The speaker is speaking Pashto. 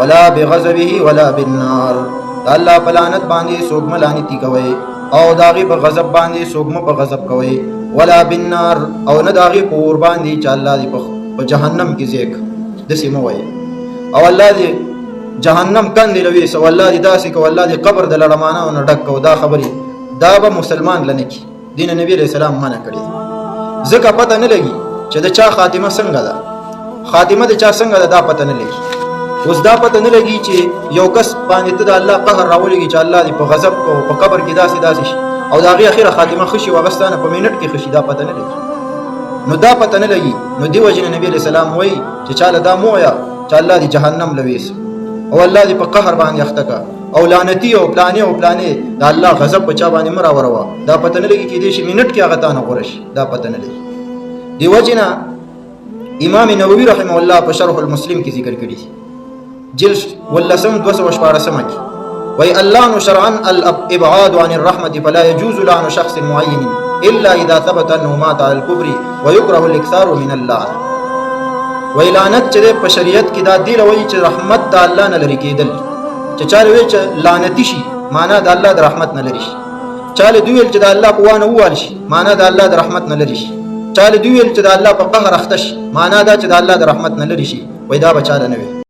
ولا بغضبه ولا بالنار. الله په لعنت باندې څوک ملامتي کوي او داغي په غضب باندې څوک په غضب کوي. ولا بالنار او نه داغي په اور باندې چې الله دې په جهنم کې زیک دسي مو وي او الله دې جهنم کندې لوي سو الله دې داسې کو الله دې قبر د لړمانه او نه ډک کو. دا خبري دا به مسلمان لنه کی دین نبی علیہ السلام منع کړی. ځکه پته نه لګي چې د چا خاتمه څنګه ده، خاتمه د چا څنګه ده دا پته نه لګي. اوس دا پته نه لګي چې یو کس باندې ته د الله قهر راولېږي چې الله دې په غضب او په قبر کې داسې شي او دا غي اخیره خاتمه خشي واغستانه په منټ کې خشي، دا پته نه لګي. نو دا پته نه لګي. نو دی وجه نبی علیہ السلام وایي چې چاله دا مویا چې الله دې جهنم لويس او الله دې په قهر باندې اخته او لعنتی او پلانې دا الله غضب په چا باندې مرا وروا، دا پته نه لګي کې دې شي منټ کې هغه تا نه غورش، دا پته نه لګي. دی وجه امام نووي رحمه الله په شرح المسلم کې ذکر کړی جلد واللسم 214 کې وی اللعن شرعا الابعاد عن الرحمة فلا يجوز لعن شخص معين الا اذا ثبت انه مات على الكفر ويكره الاكثار من اللعن. وی لعنت چې په شریعت کې دا دی لوي چې رحمت د الله نه لري کېدل، چې چاله وی چې لعنتی شي معنا د الله د رحمت نه لري شي، چاله دی ویل چې د الله په وانه ووال شي معنا د الله د رحمت نه لري شي، چاله دی ویل چې د الله په قهر اخته شي معنا دا چې د الله د رحمت نه لري شي، وی دا بچاله نه وي.